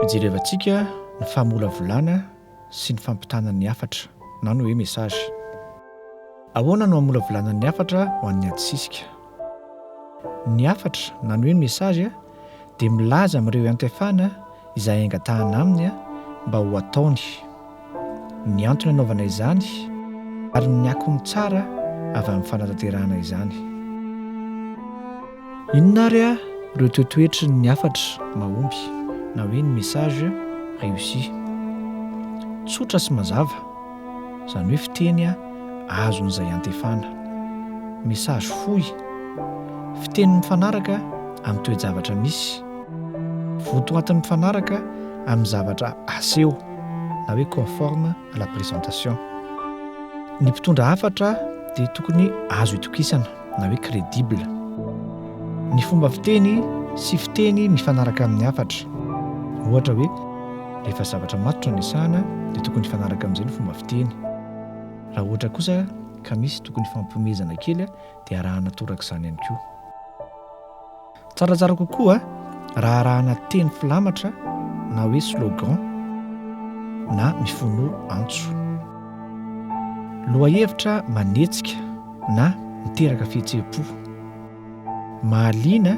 Ijerevantsika ny famolavolana sy ny fampitanan'ny hafatra na ny hoe mesazy. Ahoana no hamolavolana ny hafatra ho an'ny antsisika? Ny hafatra na ny hoe mesazy dia milaza amin'ireo antefana izay aingatahana aminy mba ho ataony, ny antony anaovana izany ary ny akony tsara avy amin'ny fanatanterahana izany. Inona ary ireo toetoetry ny hafatra mahomby na hoe ny message réussi? Tsotra sy mazava, izany hoe fiteny azon'izay antefana. Message fohy, fiteny mifanaraka amin'ny toe-javatra misy, votoatin'ny mifanaraka amin'ny zavatra aseho na hoe conforme à la présentation. Ny mpitondra hafatra dia tokony azo itokisana na hoe crédible. Ny fomba fiteny sy fiteny mifanaraka amin'ny hafatra. Ohatra hoe rehefa zavatra matotra ny asana dia tokony hifanaraka amin'izay ny fomba fiteny. Raha ohatra kosa ka misy tokony fampihomezana kely dia arahana toraka izany ihany koa. Tsaratsara kokoa raha arahana teny filamatra na hoe slogan na mifono antso. Lohahevitra manetsika na miteraka fihetseham-po. Mahaliana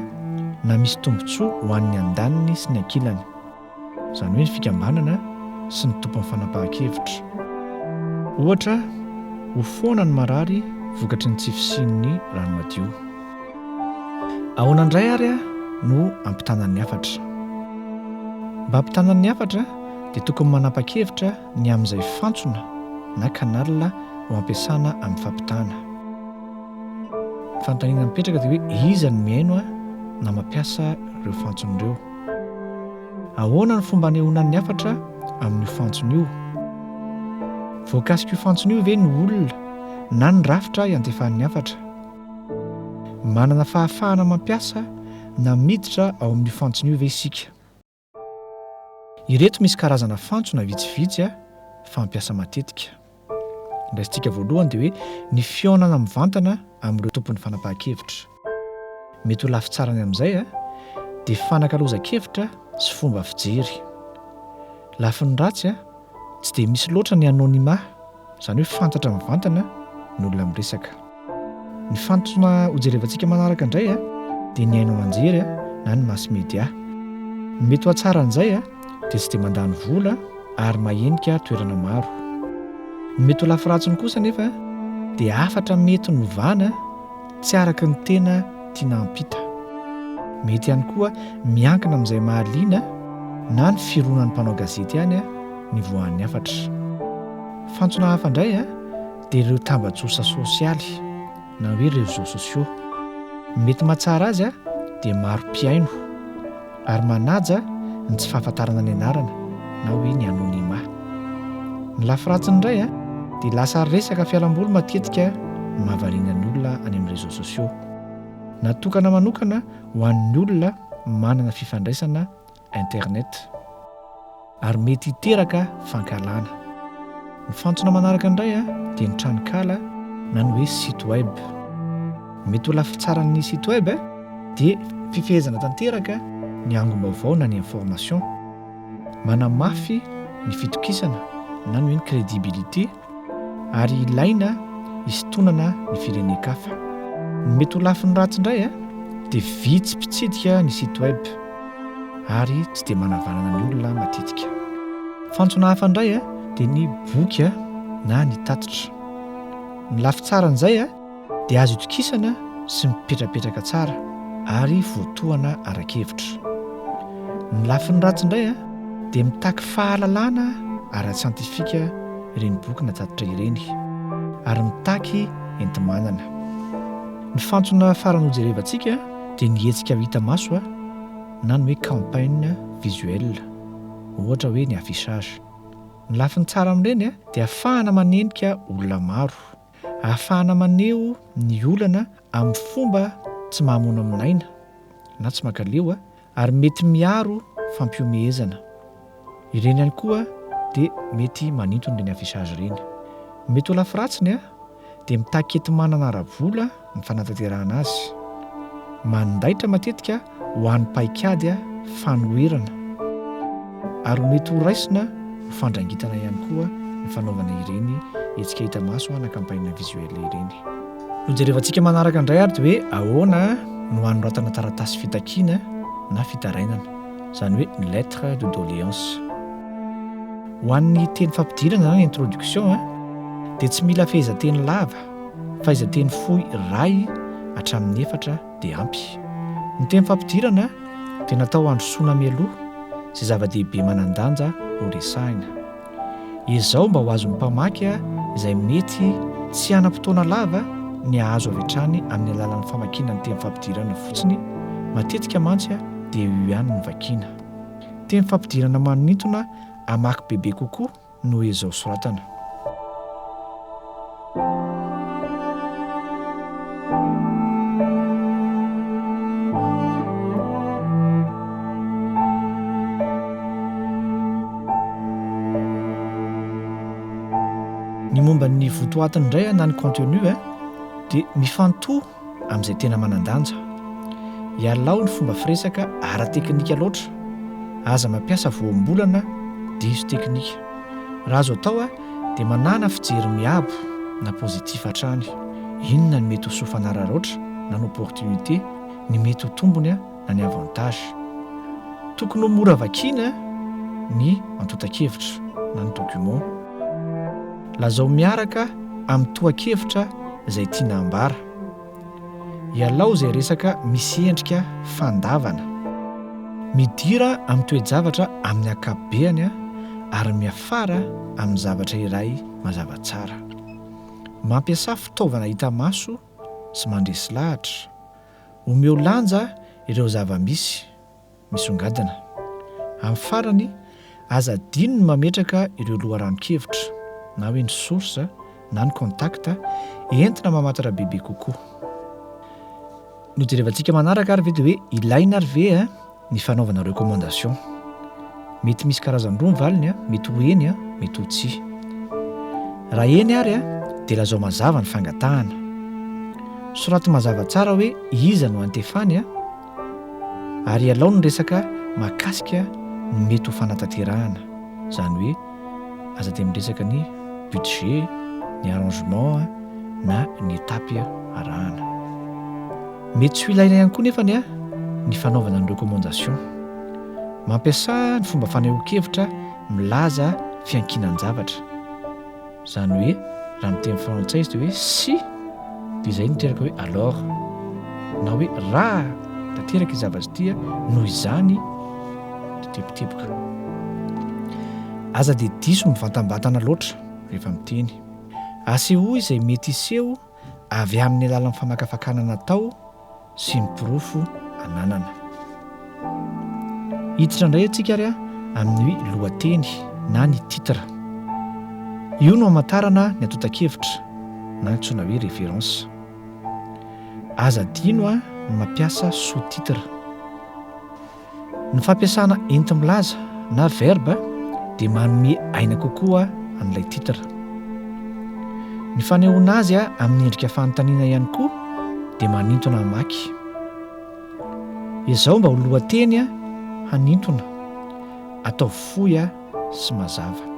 na misy tombontsoa ho an'ny andaniny sy ny ankilany. Izany hoe ny fikambanana sy ny tompon'ny fanapahan-kevitra. Ohatra, ho foana ny marary vokatry ny tsy fisian'ny rano madio. Ahoana indray ary no ampitanan'ny hafatra? Mba ampitanan'ny hafatra dia tokony manapa-kevitra ny amin'izay fantsona na kanalina ho ampiasana amin'ny fampitana. Fanontaniana mipetraka dia hoe iza ny miaino na mampiasa ireo fantsona ireo? Ahoana ny fomba anehoanan'ny hafatra amin'io fantsona io? Voakasika io fantsona io ve ny olona na ny rafitra iantefan'ny hafatra? Manana fahafahana mampiasa na miditra ao amin'io fantsona io ve isika? Ireto misy karazana fantsona vitsivitsy fampiasa matetika. Raisitsika voalohany dia hoe ny fionana mivantana amin'ireo tompon'ny fanapahan-kevitra. Mety ho lafitsarany amin'izay dia fanakalozan-kevitra sy fomba fijery. Lafin'ny ratsy tsy dia misy loatra ny anonymat, izany hoe fantatra mivantana ny olona miresaka. Ny fantsona hojerevantsika manaraka indray dia ny haino aman-jery na ny mass media. Mety ho hatsaran'izay dia tsy dia mandany vola ary mahenika toerana maro. Mety ho lafiratsiny kosa nefa dia hafatra mety novana tsy araka ny tena tiana hampita. Mety ihany koa miankina amin'izay mahaliana na ny fironan'ny mpanao gazety ihany ny voan'ny hafatra. Fantsona hafa indray dia ireo tambajosa sosialy na hoe réseaux sociaux. Mety mahatsara azy dia maro mpiaino ary manaja ny tsy fahafantarana ny anarana na hoe ny anonymat. Ny lafiratsiny indray dia lasa resaka fialamboly matetika mahavariana ny olona any amin'ny réseaux sociaux. Natokana manokana ho an'ny olona manana fifandraisana internet ary mety hiteraka fankalana. Ny fantsona manaraka indray dia ny tranokala na ny hoe site web. Mety ho lafitsaran'ny site web dia fifehezana tanteraka ny angom-baovao na ny information. Manamafy ny fitokisana na ny hoe ny crédibilité ary ilaina hisintonana ny firenen-kafa. Mety ho lafin'ny ratsy indray dia vitsy mpitsidika ny site web ary tsy dia manavanana ny olona matetika. Fantsona hafa indray dia ny boky na ny tatitra. Ny lafitsaran'izay dia azo itokisana sy mipetrapetraka tsara ary voatohana arak'hevitra. Ny lafin'ny ratsy indray dia mitaky fahalalana ara-siantifika ireny boky na tatitra ireny ary mitaky enti-manana. Ny fantsona farany hojerevantsika dia ny hetsika hita maso na ny hoe campagne visuelle, ohatra hoe ny affichage. Ny lafin'ny tsara amin'ireny dia ahafahana manenika olona maro, ahafahana maneho ny olana amin'ny fomba tsy mahamono aminaina na tsy mankaleo ary mety miaro fampiomehezana. Ireny ihany koa dia mety manintona ireny affichage ireny. Mety ho lafiratsiny dia mitaky enti-manana ara-vola ny fanatanterahana azy. Mandaitra matetika ho an'ny paikady fanoherana. ary mety ho raisina ho fandrangitana ihany koa ny fanaovana ireny etsika hita maso na campagne visuel ireny. No jerevantsika manaraka indray ary dia hoe ahoana no anoratana taratasy fitakiana na fitarainana, izany hoe ny lettre de doléance. Ho an'ny teny fampidirana na introduction dia tsy mila fehezanteny lava fa izateny fohy ray hatramin'ny 4 dia ampy. Ny teny fampidirana dia natao handrosoana mialoha izay zava-dehibe manan-danja ho resahina. Izao mba ho azon'ny mpamaky izay mety tsy hanam-potoana lava ny ahazo avy hatrany amin'ny alalan'ny famakiana ny teny fampidirana fotsiny, matetika mantsy dia io ihany ny vakiana. Teny fampidirana manintona hamaky bebe kokoa noho izao soratana. Ny momba ny votoatiny indray na ny contenu dia mifantoha amin'izay tena manan-danja. Ialao ny fomba firesaka ara-teknika loatra, aza mampiasa voambolana diso teknika. Raha azo atao dia manana fijery miabo na pozitif hatrany. Inona ny mety ho sofanara loatra na ny opportunité, ny mety ho tombony na ny avantage. Tokony ho mora vakiana ny antotan-kevitra na ny document. Lazao miaraka amin'ny tohan-kevitra izay tiana ambara. Ialao izay resaka misy endrika fandavana. Midira amin'ny toe-javatra amin'ny ankapobeny ary miafara amin'ny zavatra iray mazava tsara. Mampiasa fitaovana hita maso sy mandresy lahatra. Omeo lanja ireo zava-misy misongadina. Amin'ny farany aza dino ny mametraka ireo loharanon-kevitra na hoe ny source na ny contact entina mamantara bebe kokoa. No jerevantsika manaraka ary ve dia hoe ilaina ary ve ny fanaovana recommandation. Mety misy karazany roa ny valiny, mety ho eny mety ho tsia. Raha eny ary dia lazao mazava ny fangatahana. Soraty mazava tsara hoe iza no antefany ary ialao ny resaka mahakasika ny mety ho fanatanterahana. Izany hoe aza dia miresaka ny budget, ny arrangement na ny étape arahana. Mety tsy ho ilaina ihany koa nefa ny fanaovana ny recommandation. Mampiasa ny fomba fanehoan-kevitra milaza fiankinan-javatra. Izany hoe raha ny teny frantsay izy dia hoe si, dia izay niteraka hoe alors, na hoe raha tanteraka izavatra ity noho izany tepiteboka. Aza dia diso mivantambatana loatra rehefa miteny. Aseho izay mety hiseho avy amin'ny alalan'ny famakafakana natao sy ny porofo ananana. Hiditra indray antsika ary amin'ny lohateny na ny titre. Io no hamantarana ny antotan-kevitra na antsoina hoe référence. Aza dino ny mampiasa sous-titre. Ny fampiasana enti-milaza na verbe dia manome aina kokoa an'ilay titre. Ny fanehoana azy amin'ny endrika fanontaniana ihany koa dia manintona mamaky. Izao mba ho lohateny hanintona, atao fohy sy mazava.